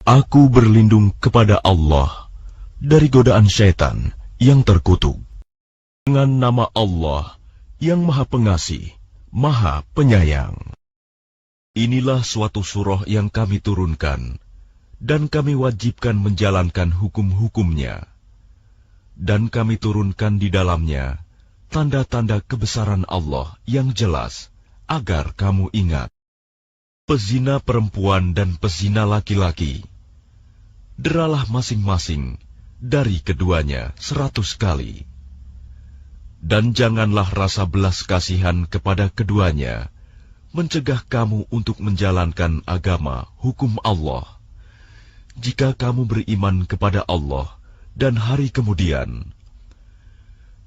Aku berlindung kepada Allah dari godaan syaitan yang terkutuk. Dengan nama Allah yang Maha Pengasih, Maha Penyayang. Inilah suatu surah yang kami turunkan, dan kami wajibkan menjalankan hukum-hukumnya. Dan kami turunkan di dalamnya tanda-tanda kebesaran Allah yang jelas, agar kamu ingat. Pezina perempuan dan pezina laki-laki, deralah masing-masing dari keduanya 100 kali. Dan janganlah rasa belas kasihan kepada keduanya mencegah kamu untuk menjalankan agama hukum Allah. Jika kamu beriman kepada Allah dan hari kemudian,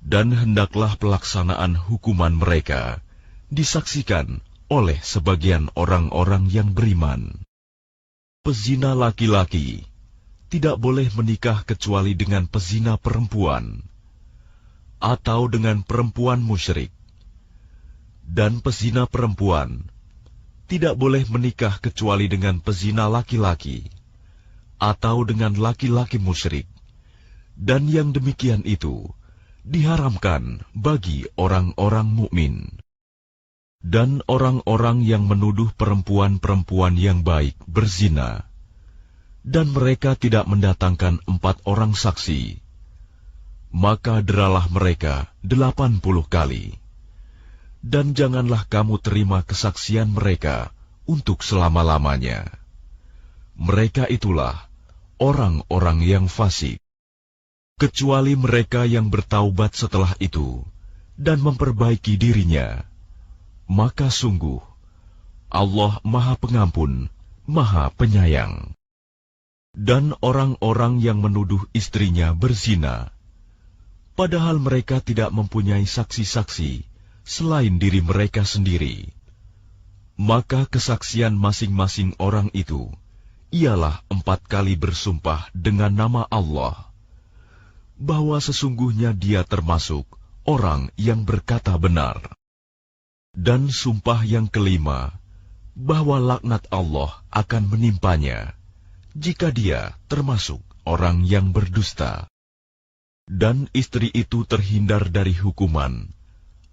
dan hendaklah pelaksanaan hukuman mereka disaksikan oleh sebagian orang-orang yang beriman. Pezina laki-laki tidak boleh menikah kecuali dengan pezina perempuan, atau dengan perempuan musyrik. Dan pezina perempuan tidak boleh menikah kecuali dengan pezina laki-laki, atau dengan laki-laki musyrik. Dan yang demikian itu diharamkan bagi orang-orang mukmin. Dan orang-orang yang menuduh perempuan-perempuan yang baik berzina, dan mereka tidak mendatangkan 4 orang saksi, maka deralah mereka 80 kali. Dan janganlah kamu terima kesaksian mereka untuk selama-lamanya. Mereka itulah orang-orang yang fasik. Kecuali mereka yang bertaubat setelah itu dan memperbaiki dirinya, maka sungguh Allah Maha Pengampun, Maha Penyayang. Dan orang-orang yang menuduh istrinya berzina, padahal mereka tidak mempunyai saksi-saksi selain diri mereka sendiri, maka kesaksian masing-masing orang itu ialah 4 kali bersumpah dengan nama Allah, bahwa sesungguhnya dia termasuk orang yang berkata benar. Dan sumpah yang kelima, bahwa laknat Allah akan menimpanya jika dia termasuk orang yang berdusta. Dan istri itu terhindar dari hukuman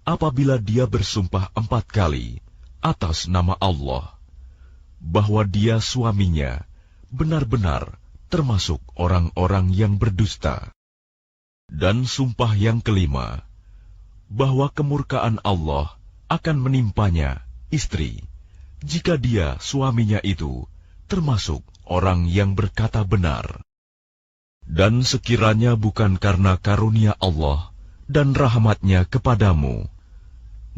apabila dia bersumpah 4 kali atas nama Allah, bahwa dia suaminya benar-benar termasuk orang-orang yang berdusta. Dan sumpah yang kelima, bahwa kemurkaan Allah akan menimpanya istri jika dia suaminya itu termasuk orang yang berkata benar. Dan sekiranya bukan karena karunia Allah dan rahmat-Nya kepadamu,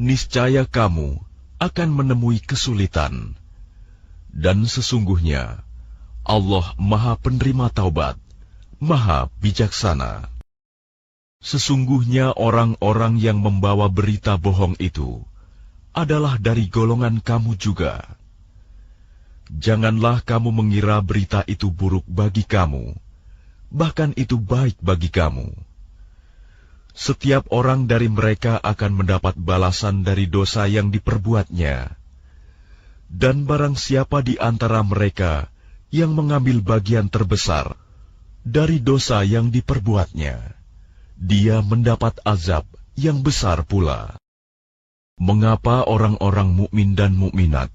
niscaya kamu akan menemui kesulitan. Dan sesungguhnya Allah Maha Penerima Taubat, Maha Bijaksana. Sesungguhnya orang-orang yang membawa berita bohong itu adalah dari golongan kamu juga. Janganlah kamu mengira berita itu buruk bagi kamu, bahkan itu baik bagi kamu. Setiap orang dari mereka akan mendapat balasan dari dosa yang diperbuatnya. Dan barang siapa di antara mereka yang mengambil bagian terbesar dari dosa yang diperbuatnya, dia mendapat azab yang besar pula. Mengapa orang-orang mukmin dan mukminat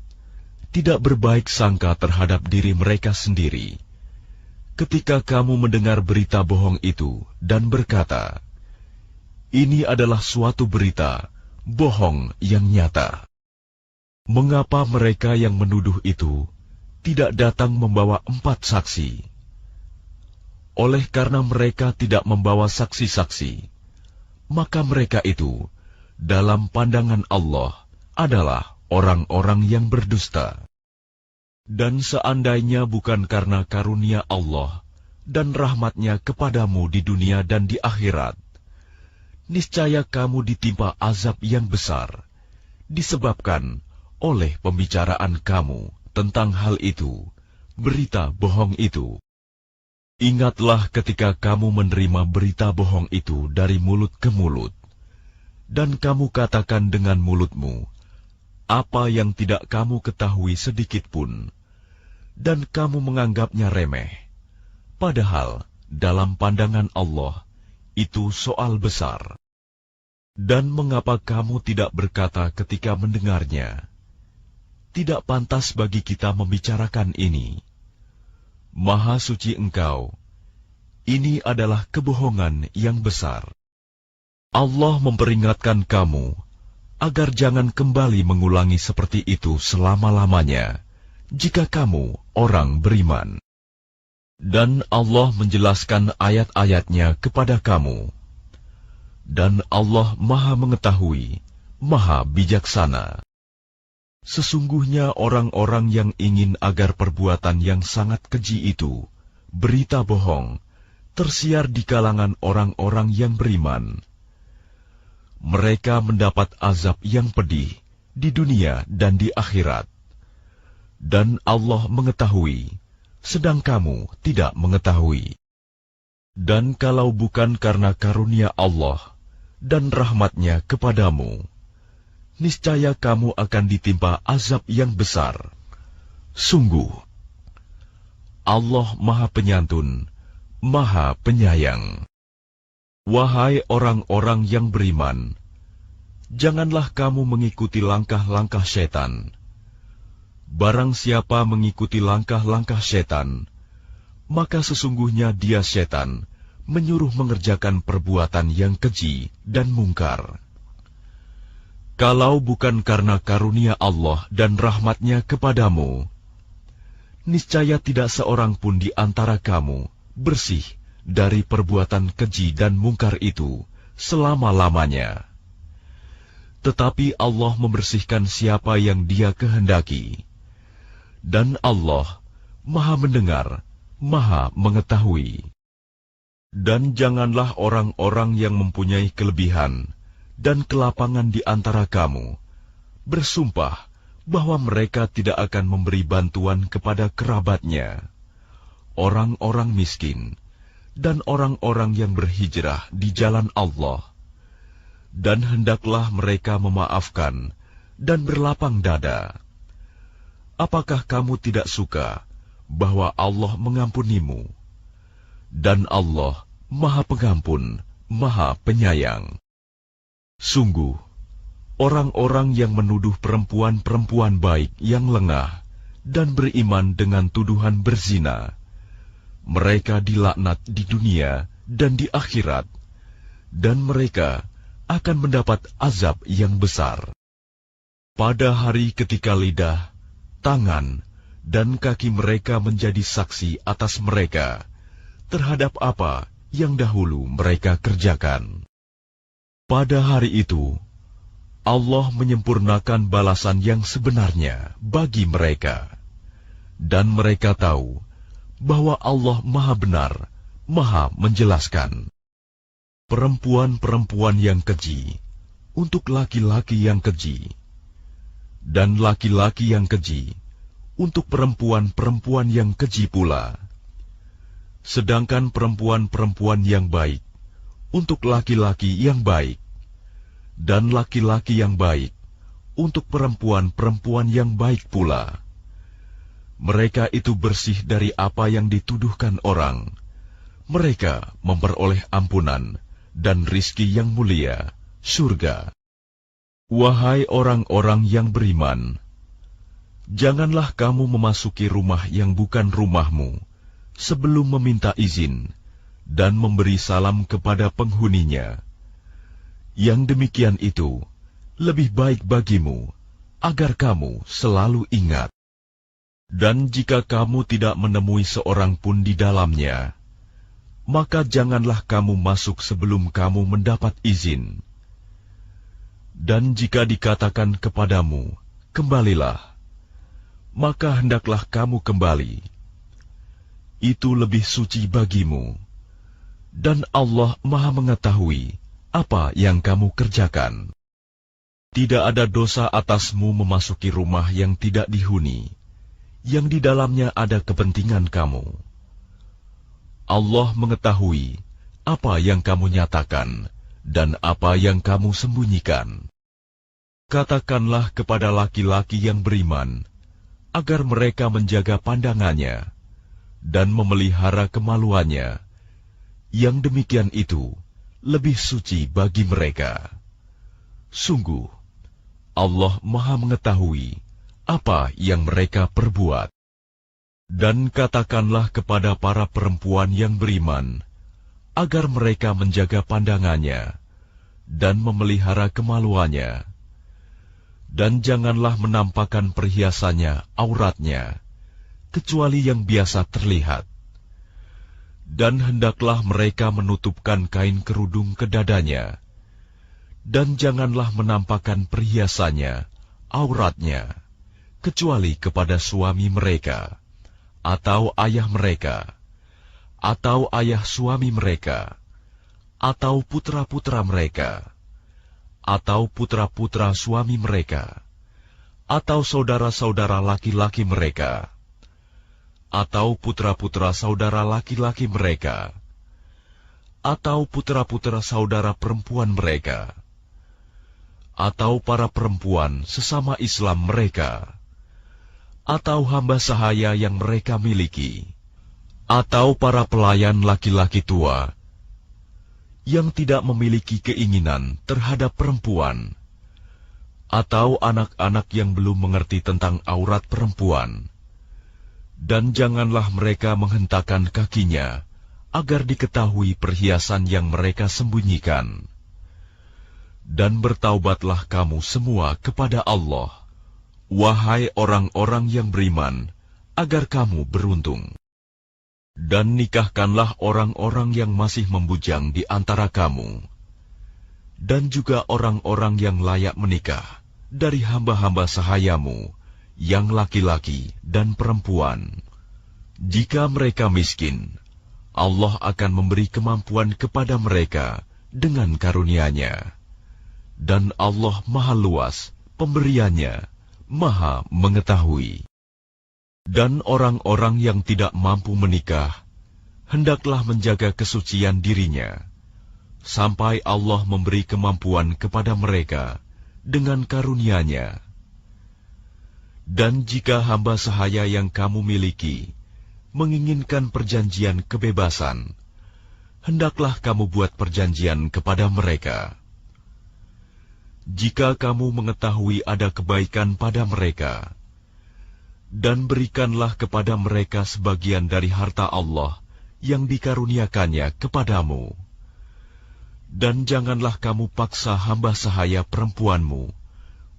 tidak berbaik sangka terhadap diri mereka sendiri ketika kamu mendengar berita bohong itu dan berkata, ini adalah suatu berita bohong yang nyata? Mengapa mereka yang menuduh itu tidak datang membawa 4 saksi? Oleh karena mereka tidak membawa saksi-saksi, maka mereka itu dalam pandangan Allah adalah orang-orang yang berdusta. Dan seandainya bukan karena karunia Allah dan rahmat-Nya kepadamu di dunia dan di akhirat, niscaya kamu ditimpa azab yang besar disebabkan oleh pembicaraan kamu tentang hal itu, berita bohong itu. Ingatlah ketika kamu menerima berita bohong itu dari mulut ke mulut, dan kamu katakan dengan mulutmu apa yang tidak kamu ketahui sedikitpun, dan kamu menganggapnya remeh. Padahal dalam pandangan Allah itu soal besar. Dan mengapa kamu tidak berkata ketika mendengarnya, tidak pantas bagi kita membicarakan ini. Maha suci Engkau, ini adalah kebohongan yang besar. Allah memperingatkan kamu agar jangan kembali mengulangi seperti itu selama-lamanya, jika kamu orang beriman. Dan Allah menjelaskan ayat-ayatnya kepada kamu. Dan Allah Maha Mengetahui, Maha Bijaksana. Sesungguhnya orang-orang yang ingin agar perbuatan yang sangat keji itu, berita bohong, tersiar di kalangan orang-orang yang beriman. Mereka mendapat azab yang pedih di dunia dan di akhirat. Dan Allah mengetahui, sedang kamu tidak mengetahui. Dan kalau bukan karena karunia Allah dan rahmat-Nya kepadamu, niscaya kamu akan ditimpa azab yang besar. Sungguh, Allah Maha Penyantun, Maha Penyayang. Wahai orang-orang yang beriman, janganlah kamu mengikuti langkah-langkah setan. Barang siapa mengikuti langkah-langkah setan, maka sesungguhnya dia setan menyuruh mengerjakan perbuatan yang keji dan mungkar. Kalau bukan karena karunia Allah dan rahmat-Nya kepadamu, niscaya tidak seorang pun di antara kamu bersih dari perbuatan keji dan mungkar itu selama-lamanya. Tetapi Allah membersihkan siapa yang Dia kehendaki. Dan Allah Maha Mendengar, Maha Mengetahui. Dan janganlah orang-orang yang mempunyai kelebihan dan kelapangan di antara kamu bersumpah bahwa mereka tidak akan memberi bantuan kepada kerabatnya, orang-orang miskin, dan orang-orang yang berhijrah di jalan Allah. Dan hendaklah mereka memaafkan dan berlapang dada. Apakah kamu tidak suka bahwa Allah mengampunimu? Dan Allah Maha Pengampun, Maha Penyayang. Sungguh, orang-orang yang menuduh perempuan-perempuan baik yang lengah dan beriman dengan tuduhan berzina, mereka dilaknat di dunia dan di akhirat, dan mereka akan mendapat azab yang besar. Pada hari ketika lidah, tangan, dan kaki mereka menjadi saksi atas mereka terhadap apa yang dahulu mereka kerjakan. Pada hari itu, Allah menyempurnakan balasan yang sebenarnya bagi mereka. Dan mereka tahu bahwa Allah Maha Benar, Maha Menjelaskan. Perempuan-perempuan yang keji untuk laki-laki yang keji, dan laki-laki yang keji untuk perempuan-perempuan yang keji pula. Sedangkan perempuan-perempuan yang baik untuk laki-laki yang baik, dan laki-laki yang baik untuk perempuan-perempuan yang baik pula. Mereka itu bersih dari apa yang dituduhkan orang. Mereka memperoleh ampunan dan rizki yang mulia, surga. Wahai orang-orang yang beriman, janganlah kamu memasuki rumah yang bukan rumahmu sebelum meminta izin dan memberi salam kepada penghuninya. Yang demikian itu lebih baik bagimu, agar kamu selalu ingat. Dan jika kamu tidak menemui seorang pun di dalamnya, maka janganlah kamu masuk sebelum kamu mendapat izin. Dan jika dikatakan kepadamu, kembalilah, maka hendaklah kamu kembali. Itu lebih suci bagimu. Dan Allah Maha Mengetahui apa yang kamu kerjakan. Tidak ada dosa atasmu memasuki rumah yang tidak dihuni, yang di dalamnya ada kepentingan kamu. Allah mengetahui apa yang kamu nyatakan dan apa yang kamu sembunyikan. Katakanlah kepada laki-laki yang beriman, agar mereka menjaga pandangannya dan memelihara kemaluannya. Yang demikian itu lebih suci bagi mereka. Sungguh, Allah Maha mengetahui apa yang mereka perbuat. Dan katakanlah kepada para perempuan yang beriman, agar mereka menjaga pandangannya dan memelihara kemaluannya. Dan janganlah menampakkan perhiasannya, auratnya, kecuali yang biasa terlihat. Dan hendaklah mereka menutupkan kain kerudung ke dadanya. Dan janganlah menampakkan perhiasannya, auratnya, kecuali kepada suami mereka, atau ayah mereka, atau ayah suami mereka, atau putra-putra mereka, atau putra-putra suami mereka, atau saudara-saudara laki-laki mereka, atau putra-putra saudara laki-laki mereka, atau putra-putra saudara perempuan mereka, atau para perempuan sesama Islam mereka, atau hamba sahaya yang mereka miliki, atau para pelayan laki-laki tua yang tidak memiliki keinginan terhadap perempuan, atau anak-anak yang belum mengerti tentang aurat perempuan. Dan janganlah mereka menghentakkan kakinya agar diketahui perhiasan yang mereka sembunyikan. Dan bertaubatlah kamu semua kepada Allah, wahai orang-orang yang beriman, agar kamu beruntung. Dan nikahkanlah orang-orang yang masih membujang di antara kamu, dan juga orang-orang yang layak menikah dari hamba-hamba sahayamu, yang laki-laki dan perempuan. Jika mereka miskin, Allah akan memberi kemampuan kepada mereka dengan karunia-Nya. Dan Allah Maha Luas pemberiannya, Maha mengetahui. Dan orang-orang yang tidak mampu menikah, hendaklah menjaga kesucian dirinya, sampai Allah memberi kemampuan kepada mereka dengan karunia-Nya. Dan jika hamba sahaya yang kamu miliki menginginkan perjanjian kebebasan, hendaklah kamu buat perjanjian kepada mereka. Jika kamu mengetahui ada kebaikan pada mereka, dan berikanlah kepada mereka sebagian dari harta Allah yang dikaruniakannya kepadamu. Dan janganlah kamu paksa hamba sahaya perempuanmu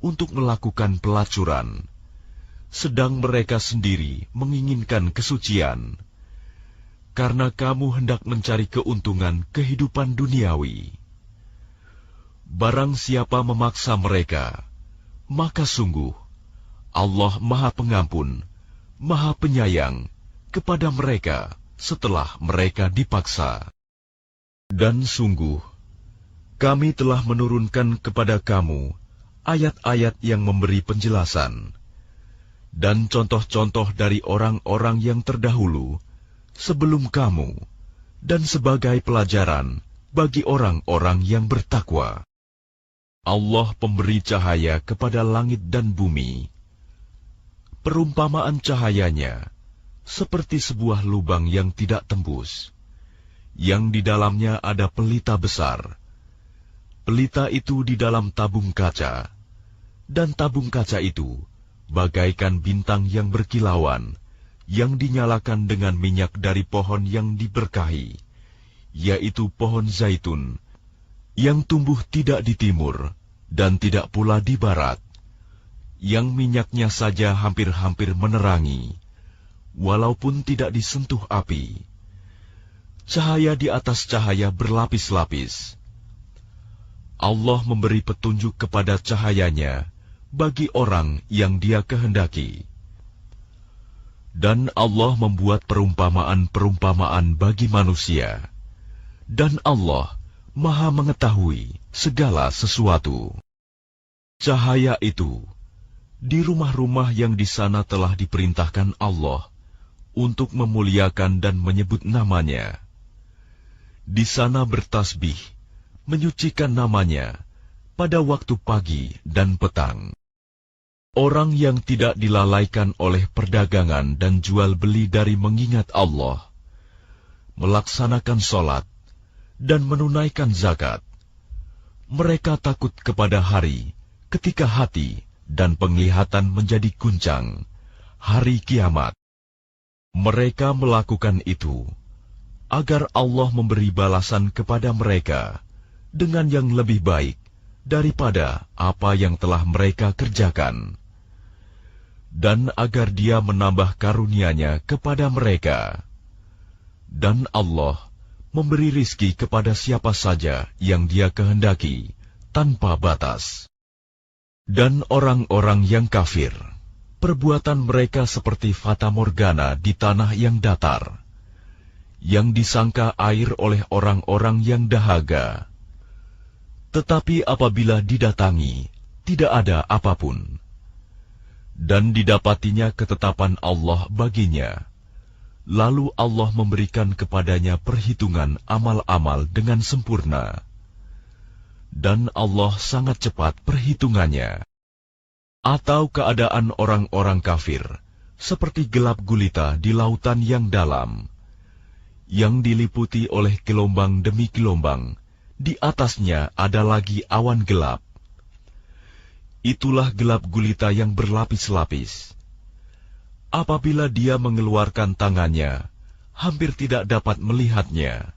untuk melakukan pelacuran, sedang mereka sendiri menginginkan kesucian, karena kamu hendak mencari keuntungan kehidupan duniawi. Barang siapa memaksa mereka, maka sungguh Allah Maha Pengampun, Maha Penyayang kepada mereka setelah mereka dipaksa. Dan sungguh, kami telah menurunkan kepada kamu ayat-ayat yang memberi penjelasan, dan contoh-contoh dari orang-orang yang terdahulu sebelum kamu, dan sebagai pelajaran bagi orang-orang yang bertakwa. Allah pemberi cahaya kepada langit dan bumi. Perumpamaan cahayanya seperti sebuah lubang yang tidak tembus, yang di dalamnya ada pelita besar. Pelita itu di dalam tabung kaca, dan tabung kaca itu bagaikan bintang yang berkilauan, yang dinyalakan dengan minyak dari pohon yang diberkahi, yaitu pohon zaitun, yang tumbuh tidak di timur, dan tidak pula di barat, yang minyaknya saja hampir-hampir menerangi, walaupun tidak disentuh api. Cahaya di atas cahaya berlapis-lapis. Allah memberi petunjuk kepada cahayanya bagi orang yang Dia kehendaki. Dan Allah membuat perumpamaan-perumpamaan bagi manusia. Dan Allah Maha mengetahui segala sesuatu. Cahaya itu di rumah-rumah yang di sana telah diperintahkan Allah untuk memuliakan dan menyebut nama-Nya. Di sana bertasbih, menyucikan nama-Nya pada waktu pagi dan petang. Orang yang tidak dilalaikan oleh perdagangan dan jual beli dari mengingat Allah, melaksanakan sholat, dan menunaikan zakat, mereka takut kepada hari ketika hati dan penglihatan menjadi guncang, hari kiamat. Mereka melakukan itu agar Allah memberi balasan kepada mereka dengan yang lebih baik daripada apa yang telah mereka kerjakan, dan agar Dia menambah karunia-Nya kepada mereka. Dan Allah memberi rizki kepada siapa saja yang Dia kehendaki tanpa batas. Dan orang-orang yang kafir, perbuatan mereka seperti fata morgana di tanah yang datar, yang disangka air oleh orang-orang yang dahaga. Tetapi apabila didatangi, tidak ada apapun, dan didapatinya ketetapan Allah baginya, lalu Allah memberikan kepadanya perhitungan amal-amal dengan sempurna, dan Allah sangat cepat perhitungannya. Atau keadaan orang-orang kafir seperti gelap gulita di lautan yang dalam, yang diliputi oleh gelombang demi gelombang, di atasnya ada lagi awan gelap. Itulah gelap gulita yang berlapis-lapis. Apabila dia mengeluarkan tangannya, hampir tidak dapat melihatnya.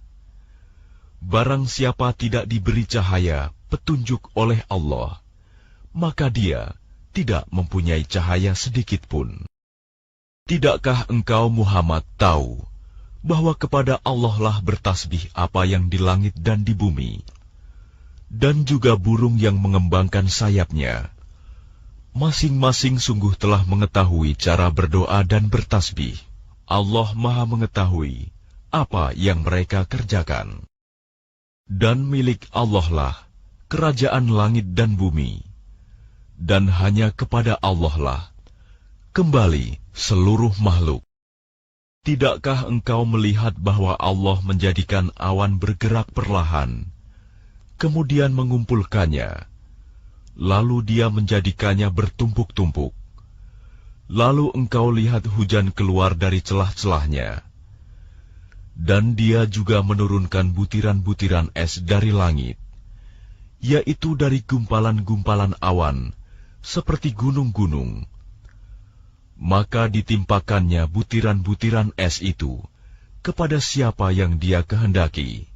Barang siapa tidak diberi cahaya petunjuk oleh Allah, maka dia tidak mempunyai cahaya sedikit pun. Tidakkah engkau Muhammad tahu bahwa kepada Allah lah bertasbih apa yang di langit dan di bumi, dan juga burung yang mengembangkan sayapnya. Masing-masing sungguh telah mengetahui cara berdoa dan bertasbih. Allah Maha mengetahui apa yang mereka kerjakan. Dan milik Allah lah kerajaan langit dan bumi, dan hanya kepada Allah lah kembali seluruh makhluk. Tidakkah engkau melihat bahwa Allah menjadikan awan bergerak perlahan, kemudian mengumpulkannya, lalu Dia menjadikannya bertumpuk-tumpuk, lalu engkau lihat hujan keluar dari celah-celahnya, dan Dia juga menurunkan butiran-butiran es dari langit, yaitu dari gumpalan-gumpalan awan, seperti gunung-gunung. Maka ditimpakannya butiran-butiran es itu kepada siapa yang Dia kehendaki,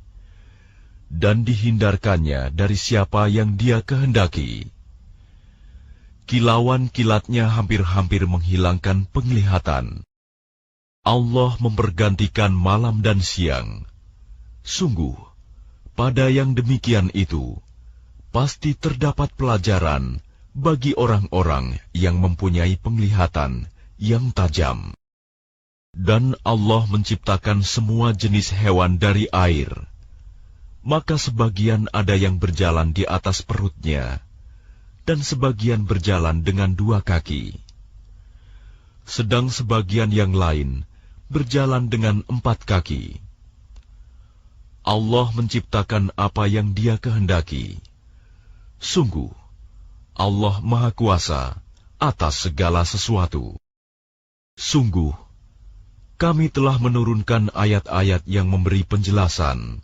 dan dihindarkannya dari siapa yang Dia kehendaki. Kilauan kilatnya hampir-hampir menghilangkan penglihatan. Allah mempergantikan malam dan siang. Sungguh, pada yang demikian itu, pasti terdapat pelajaran bagi orang-orang yang mempunyai penglihatan yang tajam. Dan Allah menciptakan semua jenis hewan dari air, maka sebagian ada yang berjalan di atas perutnya, dan sebagian berjalan dengan dua kaki, sedang sebagian yang lain berjalan dengan 4 kaki. Allah menciptakan apa yang Dia kehendaki. Sungguh, Allah Maha Kuasa atas segala sesuatu. Sungguh, kami telah menurunkan ayat-ayat yang memberi penjelasan,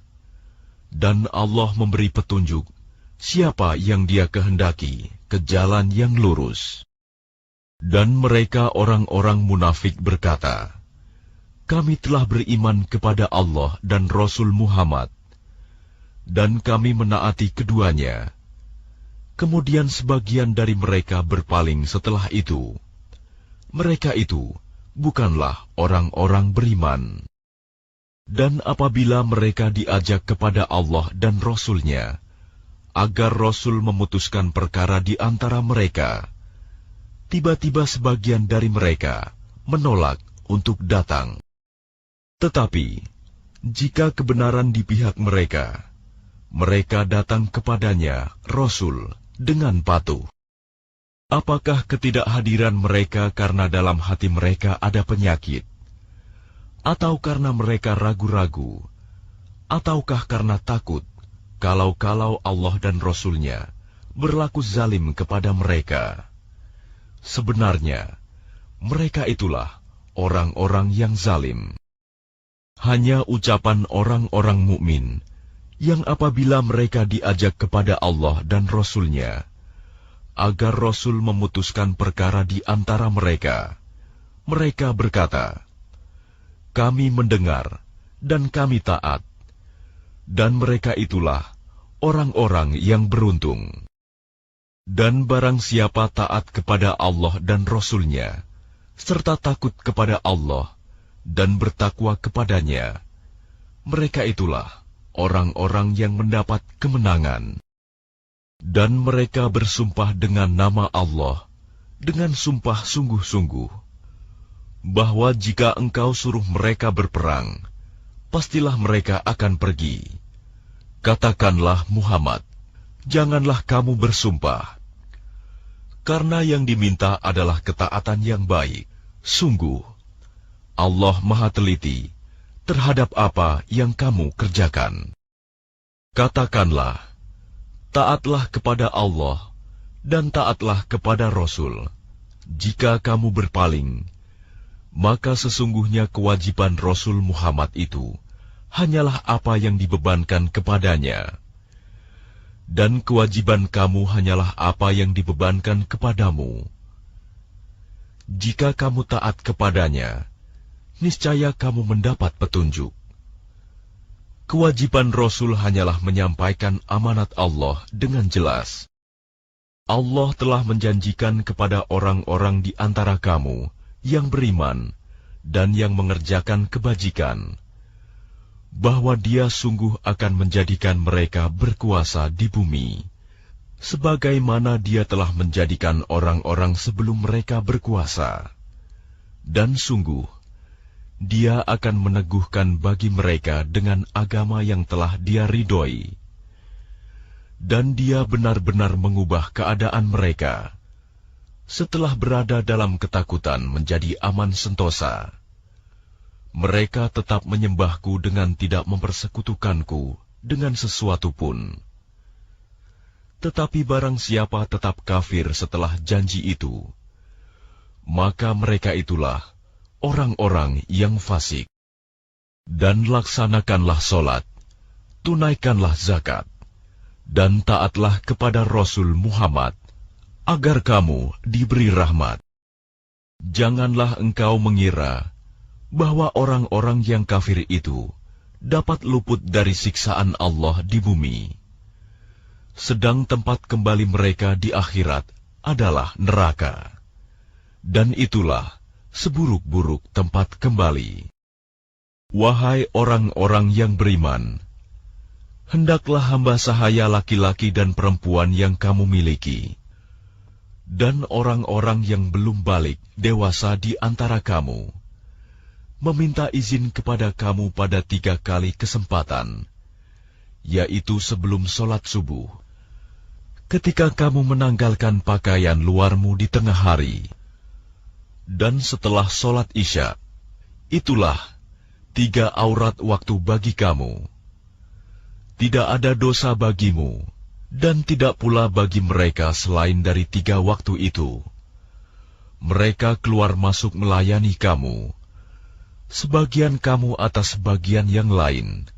dan Allah memberi petunjuk siapa yang Dia kehendaki ke jalan yang lurus. Dan mereka orang-orang munafik berkata, kami telah beriman kepada Allah dan Rasul Muhammad, dan kami menaati keduanya. Kemudian sebagian dari mereka berpaling setelah itu. Mereka itu bukanlah orang-orang beriman. Dan apabila mereka diajak kepada Allah dan Rasul-Nya, agar Rasul memutuskan perkara di antara mereka, tiba-tiba sebagian dari mereka menolak untuk datang. Tetapi, jika kebenaran di pihak mereka, mereka datang kepadanya, Rasul, dengan patuh. Apakah ketidakhadiran mereka karena dalam hati mereka ada penyakit? Atau karena mereka ragu-ragu? Ataukah karena takut kalau Allah dan Rasul-Nya berlaku zalim kepada mereka? Sebenarnya, mereka itulah orang-orang yang zalim. Hanya ucapan orang-orang mukmin yang apabila mereka diajak kepada Allah dan Rasul-Nya, agar Rasul memutuskan perkara di antara mereka, mereka berkata, "Kami mendengar dan kami taat," dan mereka itulah orang-orang yang beruntung. Dan barang siapa taat kepada Allah dan Rasul-Nya, serta takut kepada Allah dan bertakwa kepadanya, mereka itulah orang-orang yang mendapat kemenangan. Dan mereka bersumpah dengan nama Allah, dengan sumpah sungguh-sungguh, bahwa jika engkau suruh mereka berperang, pastilah mereka akan pergi. Katakanlah Muhammad, janganlah kamu bersumpah, karena yang diminta adalah ketaatan yang baik. Sungguh, Allah Maha Teliti terhadap apa yang kamu kerjakan. Katakanlah, taatlah kepada Allah dan taatlah kepada Rasul. Jika kamu berpaling, maka sesungguhnya kewajiban Rasul Muhammad itu hanyalah apa yang dibebankan kepadanya, dan kewajiban kamu hanyalah apa yang dibebankan kepadamu. Jika kamu taat kepadanya, niscaya kamu mendapat petunjuk. Kewajiban Rasul hanyalah menyampaikan amanat Allah dengan jelas. Allah telah menjanjikan kepada orang-orang di antara kamu yang beriman dan yang mengerjakan kebajikan, bahwa Dia sungguh akan menjadikan mereka berkuasa di bumi, sebagaimana Dia telah menjadikan orang-orang sebelum mereka berkuasa. Dan sungguh, Dia akan meneguhkan bagi mereka dengan agama yang telah Dia ridhoi. Dan Dia benar-benar mengubah keadaan mereka, setelah berada dalam ketakutan menjadi aman sentosa. Mereka tetap menyembahku dengan tidak mempersekutukanku dengan sesuatu pun. Tetapi barang siapa tetap kafir setelah janji itu, maka mereka itulah orang-orang yang fasik. Dan laksanakanlah solat, tunaikanlah zakat, dan taatlah kepada Rasul Muhammad, agar kamu diberi rahmat. Janganlah engkau mengira bahwa orang-orang yang kafir itu dapat luput dari siksaan Allah di bumi, sedang tempat kembali mereka di akhirat adalah neraka, dan itulah seburuk-buruk tempat kembali. Wahai orang-orang yang beriman, hendaklah hamba sahaya laki-laki dan perempuan yang kamu miliki, dan orang-orang yang belum balik dewasa di antara kamu, meminta izin kepada kamu pada 3 kali kesempatan, yaitu sebelum sholat subuh, ketika kamu menanggalkan pakaian luarmu di tengah hari, dan setelah sholat isya. Itulah 3 aurat waktu bagi kamu. Tidak ada dosa bagimu, dan tidak pula bagi mereka selain dari 3 waktu itu. Mereka keluar masuk melayani kamu, sebagian kamu atas sebagian yang lain.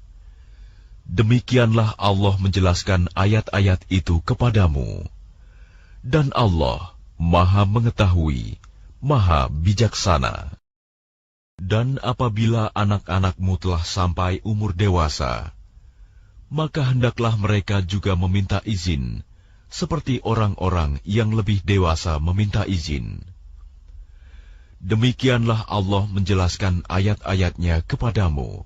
Demikianlah Allah menjelaskan ayat-ayat itu kepadamu. Dan Allah Maha Mengetahui, Maha Bijaksana. Dan apabila anak-anakmu telah sampai umur dewasa, maka hendaklah mereka juga meminta izin, seperti orang-orang yang lebih dewasa meminta izin. Demikianlah Allah menjelaskan ayat-ayatnya kepadamu.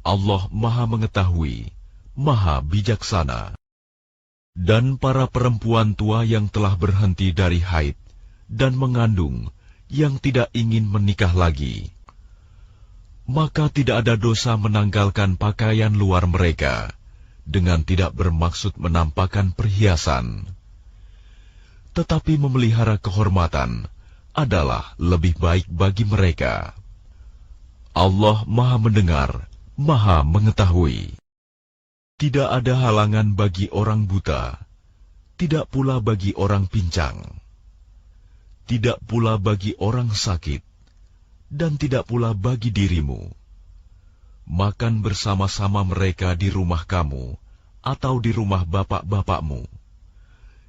Allah Maha Mengetahui, Maha Bijaksana. Dan para perempuan tua yang telah berhenti dari haid dan mengandung, yang tidak ingin menikah lagi, maka tidak ada dosa menanggalkan pakaian luar mereka, dengan tidak bermaksud menampakkan perhiasan. Tetapi memelihara kehormatan adalah lebih baik bagi mereka. Allah Maha Mendengar, Maha Mengetahui. Tidak ada halangan bagi orang buta, tidak pula bagi orang pincang. tidak pula bagi orang sakit, dan tidak pula bagi dirimu. Makan bersama-sama mereka di rumah kamu, atau di rumah bapak-bapakmu,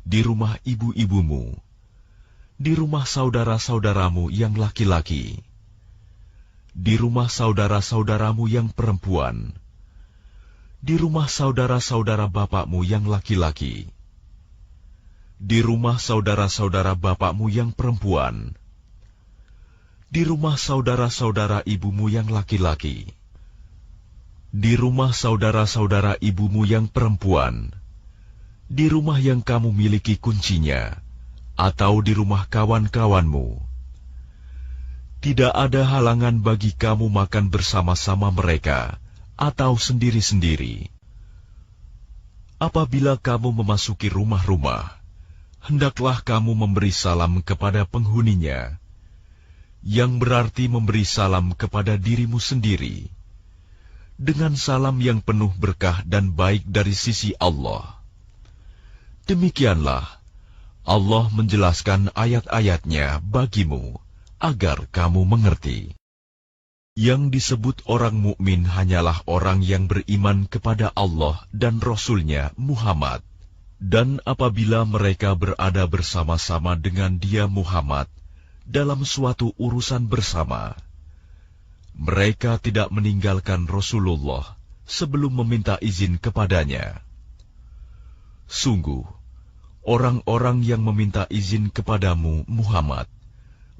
di rumah ibu-ibumu, di rumah saudara-saudaramu yang laki-laki, di rumah saudara-saudaramu yang perempuan, di rumah saudara-saudara bapakmu yang laki-laki, di rumah saudara-saudara bapakmu yang perempuan, di rumah saudara-saudara ibumu yang laki-laki, di rumah saudara-saudara ibumu yang perempuan, di rumah yang kamu miliki kuncinya, atau di rumah kawan-kawanmu. Tidak ada halangan bagi kamu makan bersama-sama mereka, atau sendiri-sendiri. Apabila kamu memasuki rumah-rumah, hendaklah kamu memberi salam kepada penghuninya, yang berarti memberi salam kepada dirimu sendiri, dengan salam yang penuh berkah dan baik dari sisi Allah. Demikianlah Allah menjelaskan ayat-ayatnya bagimu, agar kamu mengerti. Yang disebut orang mukmin hanyalah orang yang beriman kepada Allah dan Rasul-Nya Muhammad. Dan apabila mereka berada bersama-sama dengan dia Muhammad dalam suatu urusan bersama, mereka tidak meninggalkan Rasulullah sebelum meminta izin kepadanya. Sungguh, orang-orang yang meminta izin kepadamu Muhammad,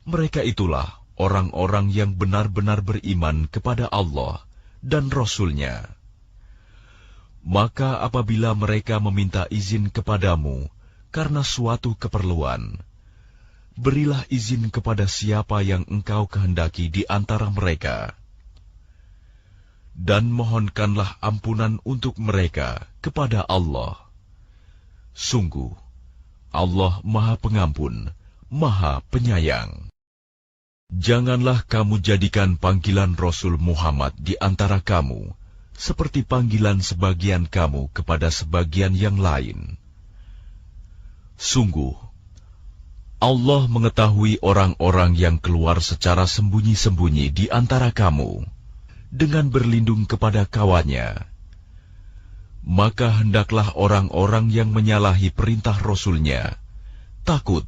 mereka itulah orang-orang yang benar-benar beriman kepada Allah dan Rasul-Nya. Maka apabila mereka meminta izin kepadamu karena suatu keperluan, berilah izin kepada siapa yang engkau kehendaki di antara mereka, dan mohonkanlah ampunan untuk mereka kepada Allah. Sungguh, Allah Maha Pengampun, Maha Penyayang. Janganlah kamu jadikan panggilan Rasul Muhammad di antara kamu seperti panggilan sebagian kamu kepada sebagian yang lain. Sungguh, Allah mengetahui orang-orang yang keluar secara sembunyi-sembunyi di antara kamu dengan berlindung kepada kawannya. Maka hendaklah orang-orang yang menyalahi perintah Rasul-Nya takut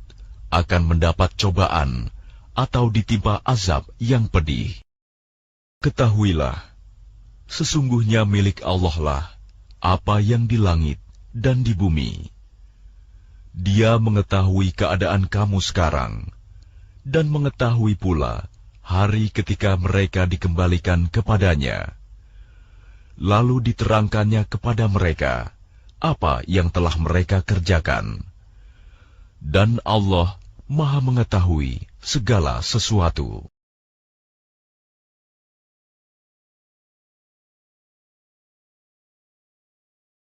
akan mendapat cobaan atau ditimpa azab yang pedih. Ketahuilah, sesungguhnya milik Allah lah apa yang di langit dan di bumi. Dia mengetahui keadaan kamu sekarang, dan mengetahui pula hari ketika mereka dikembalikan kepadanya. Lalu diterangkannya kepada mereka apa yang telah mereka kerjakan. Dan Allah Maha mengetahui segala sesuatu.